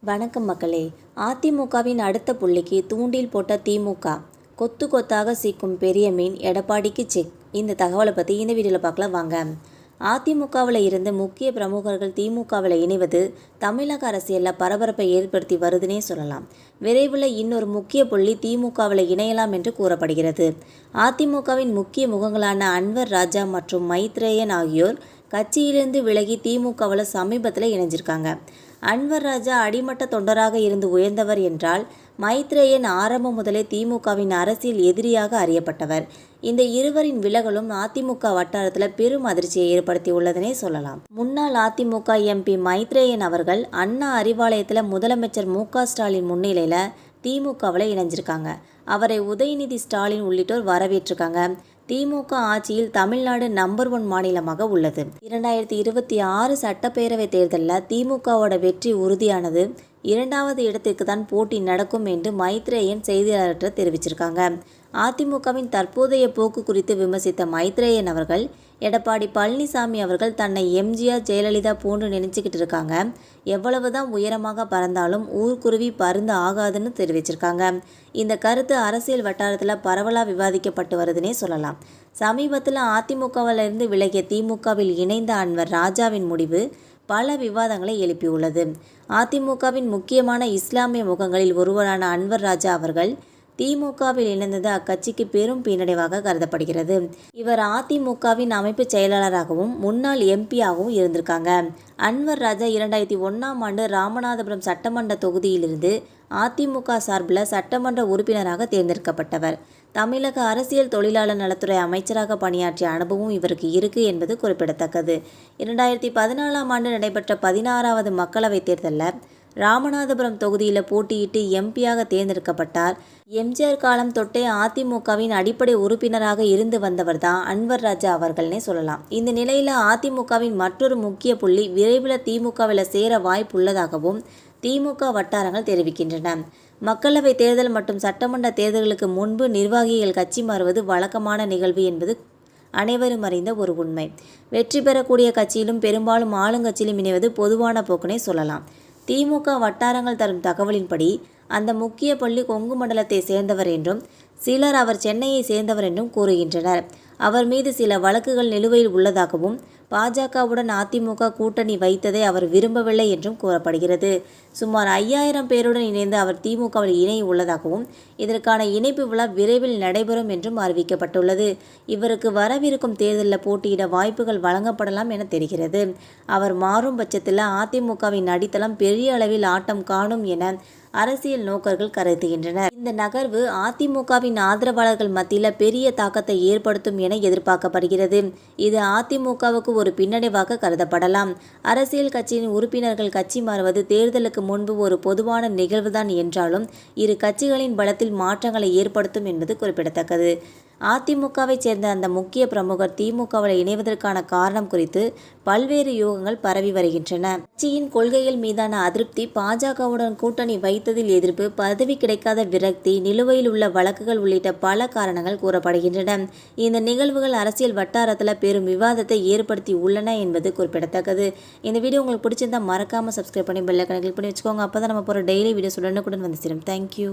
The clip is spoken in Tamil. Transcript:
வணக்கம் மக்களே. அதிமுகவின் அடுத்த புள்ளிக்கு தூண்டில் போட்ட திமுக. கொத்து கொத்தாக சீக்கும் பெரிய மீன் எடப்பாடிக்கு செக். இந்த தகவலை பற்றி இந்த வீடியோவில் பார்க்கலாம் வாங்க. அதிமுகவில் இருந்து முக்கிய பிரமுகர்கள் திமுகவில் இணைவது தமிழக அரசியலில் பரபரப்பை ஏற்படுத்தி வருதுன்னே சொல்லலாம். விரைவில் இன்னொரு முக்கிய புள்ளி திமுகவில் இணையலாம் என்று கூறப்படுகிறது. அதிமுகவின் முக்கிய முகங்களான அன்வர் ராஜா மற்றும் மைத்ரேயன் ஆகியோர் கட்சியிலிருந்து விலகி திமுகவில் சமீபத்தில் இணைஞ்சிருக்காங்க. அன்வர் ராஜா அடிமட்ட தொண்டராக இருந்து உயர்ந்தவர் என்றால் மைத்ரேயன் ஆரம்பம் முதலே திமுகவின் அரசியல் எதிரியாக அறியப்பட்டவர். இந்த இருவரின் விலகலும் அதிமுக வட்டாரத்தில் பெரும் அதிர்ச்சியை ஏற்படுத்தி உள்ளதனே சொல்லலாம். முன்னாள் அதிமுக எம்பி மைத்ரேயன் அவர்கள் அண்ணா அறிவாலயத்தில் முதலமைச்சர் மு.க.ஸ்டாலின் முன்னிலையில் திமுகவில் இணைஞ்சிருக்காங்க. அவரை உதயநிதி ஸ்டாலின் உள்ளிட்டோர் வரவேற்றிருக்காங்க. திமுக ஆட்சியில் தமிழ்நாடு நம்பர் 1 மாநிலமாக உள்ளது. 2026 சட்டப்பேரவை தேர்தலில் திமுகவோட வெற்றி உறுதியானது. 2வது இடத்திற்கு தான் போட்டி நடக்கும் என்று மைத்ரேயன் செய்தியாளர்கிட்ட தெரிவிச்சிருக்காங்க. அதிமுகவின் தற்போதைய போக்கு குறித்து விமர்சித்த மைத்ரேயன் அவர்கள், எடப்பாடி பழனிசாமி அவர்கள் தன்னை எம்ஜிஆர் ஜெயலலிதா போன்று நினைச்சுக்கிட்டு இருக்காங்க. எவ்வளவுதான் உயரமாக பறந்தாலும் ஊர்க்குருவி பருந்து ஆகாதுன்னு தெரிவிச்சிருக்காங்க. இந்த கருத்து அரசியல் வட்டாரத்தில் பரவலாக விவாதிக்கப்பட்டு வருதுன்னே சொல்லலாம். சமீபத்தில் அதிமுகவிலிருந்து விலகிய திமுகவில் இணைந்த அன்வர் ராஜாவின் முடிவு பல விவாதங்களை எழுப்பியுள்ளது. அதிமுகவின் முக்கியமான இஸ்லாமிய முகங்களில் ஒருவரான அன்வர் ராஜா அவர்கள் திமுகவில் இணைந்தது அக்கட்சிக்கு பெரும் பின்னடைவாக கருதப்படுகிறது. இவர் அதிமுகவின் அமைப்பு செயலாளராகவும் முன்னாள் எம்பியாகவும் இருந்திருக்காங்க. அன்வர் ராஜா 2001ஆம் ஆண்டு ராமநாதபுரம் சட்டமன்ற தொகுதியிலிருந்து அதிமுக சார்பில் சட்டமன்ற உறுப்பினராக தேர்ந்தெடுக்கப்பட்டவர். தமிழக அரசியல் தொழிலாளர் நலத்துறை அமைச்சராக பணியாற்றிய அனுபவம் இவருக்கு இருக்கு என்பது குறிப்பிடத்தக்கது. 2014ஆம் ஆண்டு நடைபெற்ற 16வது மக்களவைத் தேர்தலில் ராமநாதபுரம் தொகுதியில் போட்டியிட்டு எம்பியாக தேர்ந்தெடுக்கப்பட்டார். எம்ஜிஆர் காலம் தொட்டே அதிமுகவின் அடிப்படை உறுப்பினராக இருந்து வந்தவர் தான் அன்வர் ராஜா அவர்கள்னே சொல்லலாம். இந்த நிலையில் அதிமுகவின் மற்றொரு முக்கிய புள்ளி விரைவில் திமுகவில் சேர வாய்ப்புள்ளதாகவும் திமுக வட்டாரங்கள் தெரிவிக்கின்றன. மக்களவை தேர்தல் மற்றும் சட்டமன்ற தேர்தல்களுக்கு முன்பு நிர்வாகிகள் கட்சி மாறுவது வழக்கமான நிகழ்வு என்பது அனைவரும் அறிந்த ஒரு உண்மை. வெற்றி பெறக்கூடிய கட்சியிலும் பெரும்பாலும் ஆளுங்கட்சியிலும் இணைவது பொதுவான போக்குனே சொல்லலாம். திமுக வட்டாரங்கள் தரும் தகவலின்படி அந்த முக்கிய புள்ளி கொங்கு மண்டலத்தை சேர்ந்தவர் என்றும் சிலர் அவர் சென்னையை சேர்ந்தவர் என்றும் கூறுகின்றனர். அவர் மீது சில வழக்குகள் நிலுவையில் உள்ளதாகவும் பாஜகவுடன் அதிமுக கூட்டணி வைத்ததை அவர் விரும்பவில்லை என்றும் கூறப்படுகிறது. சுமார் 5000 பேருடன் இணைந்து அவர் திமுகவில் இணைய உள்ளதாகவும் இதற்கான இணைப்பு விழா விரைவில் நடைபெறும் என்றும் அறிவிக்கப்பட்டுள்ளது. இவருக்கு வரவிருக்கும் தேர்தலில் போட்டியிட வாய்ப்புகள் வழங்கப்படலாம் என தெரிகிறது. அவர் மாறும் பட்சத்தில் அதிமுகவின் அடித்தளம் பெரிய அளவில் ஆட்டம் காணும் என அரசியல் நோக்கர்கள் கருதுகின்றனர். இந்த நகர்வு அதிமுகவின் ஆதரவாளர்கள் மத்தியில் பெரிய தாக்கத்தை ஏற்படுத்தும் என எதிர்பார்க்கப்படுகிறது. இது அதிமுகவுக்கு ஒரு பின்னடைவாக கருதப்படலாம். அரசியல் கட்சியின் உறுப்பினர்கள் கட்சி மாறுவது தேர்தலுக்கு முன்பு ஒரு பொதுவான நிகழ்வுதான் என்றாலும் இரு கட்சிகளின் பலத்தில் மாற்றங்களை ஏற்படுத்தும் என்பது குறிப்பிடத்தக்கது. அதிமுகவை சேர்ந்த அந்த முக்கிய பிரமுகர் திமுகவில் இணைவதற்கான காரணம் குறித்து பல்வேறு யூகங்கள் பரவி வருகின்றன. கட்சியின் கொள்கைகள் மீதான அதிருப்தி, பாஜகவுடன் கூட்டணி வைத்ததில் எதிர்ப்பு, பதவி கிடைக்காத விரக்தி, நிலுவையில் உள்ள வழக்குகள் உள்ளிட்ட பல காரணங்கள் கூறப்படுகின்றன. இந்த நிகழ்வுகள் அரசியல் வட்டாரத்தில் பெரும் விவாதத்தை ஏற்படுத்தி உள்ளன என்பது குறிப்பிடத்தக்கது. இந்த வீடியோ உங்களுக்கு பிடிச்சிருந்தா மறக்காமல் சப்ஸ்கிரைப் பண்ணி பெல் ஐகானை கிளிக் பண்ணி வச்சுக்கோங்க. அப்போ தான் நம்ம போகிற டெய்லி வீடியோஸ் உடனுக்குடன் வந்து சேரும். தேங்க்யூ.